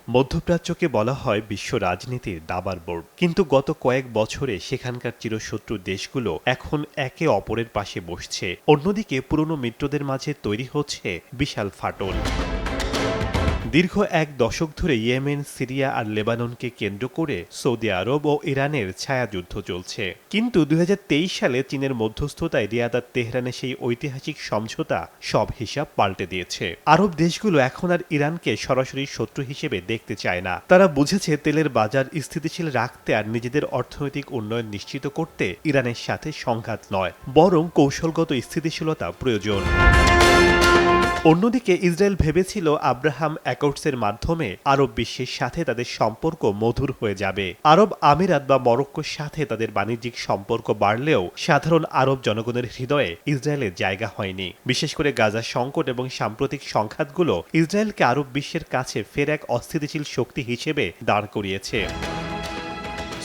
মধ্যপ্রাচ্যকে বলা হয় বিশ্ব রাজনীতির দাবার বোর্ড, কিন্তু গত কয়েক বছরে সেখানকার চিরশত্রু দেশগুলো এখন একে অপরের পাশে বসছে। অন্যদিকে পুরনো মিত্রদের মাঝে তৈরি হচ্ছে বিশাল ফাটল। দীর্ঘ এক দশক ধরে ইয়েমেন, সিরিয়া আর লেবাননকে কেন্দ্র করে সৌদি আরব ও ইরানের ছায়াযুদ্ধ চলছে। কিন্তু ২০২৩ সালে চীনের মধ্যস্থতায় রিয়াদ আর তেহরানে সেই ঐতিহাসিক সমঝোতা সব হিসাব পাল্টে দিয়েছে। আরব দেশগুলো এখন আর ইরানকে সরাসরি শত্রু হিসেবে দেখতে চায় না। তারা বুঝেছে তেলের বাজার স্থিতিশীল রাখতে আর নিজেদের অর্থনৈতিক উন্নয়ন নিশ্চিত করতে ইরানের সাথে সংঘাত নয়, বরং কৌশলগত স্থিতিশীলতা প্রয়োজন। অন্যদিকে ইসরায়েল ভেবেছিল আব্রাহাম অ্যাকর্ডসের মাধ্যমে আরব বিশ্বের সাথে তাদের সম্পর্ক মধুর হয়ে যাবে। আরব আমিরাত বা মরক্কোর সাথে তাদের বাণিজ্যিক সম্পর্ক বাড়লেও সাধারণ আরব জনগণের হৃদয়ে ইসরায়েলের জায়গা হয়নি। বিশেষ করে গাজা সংকট এবং সাম্প্রতিক সংঘাতগুলো ইসরায়েলকে আরব বিশ্বের কাছে ফের এক অস্থিতিশীল শক্তি হিসেবে দাঁড় করিয়েছে।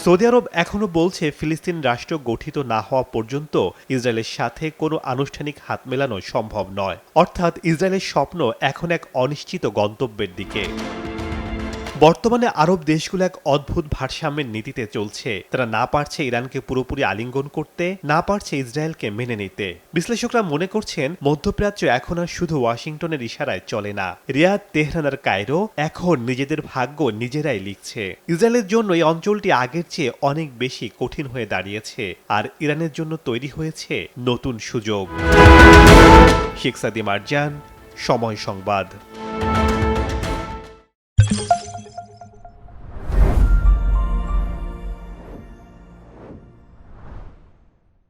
সৌদি আরব এখনও বলছে ফিলিস্তিন রাষ্ট্র গঠিত না হওয়া পর্যন্ত ইসরায়েলের সাথে কোনো আনুষ্ঠানিক হাত মেলানো সম্ভব নয়। অর্থাৎ ইসরায়েলের স্বপ্ন এখন এক অনিশ্চিত গন্তব্যের দিকে। বর্তমানে আরব দেশগুলো এক অদ্ভুত ভারসাম্যের নীতিতে চলছে। তারা না পারছে ইরানকে পুরোপুরি আলিঙ্গন করতে, না পারছে ইসরায়েলকে মেনে নিতে। বিশ্লেষকরা মনে করছেন মধ্যপ্রাচ্য এখন আর শুধু ওয়াশিংটনের ইশারায় চলে না। রিয়াদ, তেহরান আর কায়রো এখন নিজেদের ভাগ্য নিজেরাই লিখছে। ইসরায়েলের জন্য এই অঞ্চলটি আগের চেয়ে অনেক বেশি কঠিন হয়ে দাঁড়িয়েছে, আর ইরানের জন্য তৈরি হয়েছে নতুন সুযোগ। শেখ সাদি মারজান, সময় সংবাদ।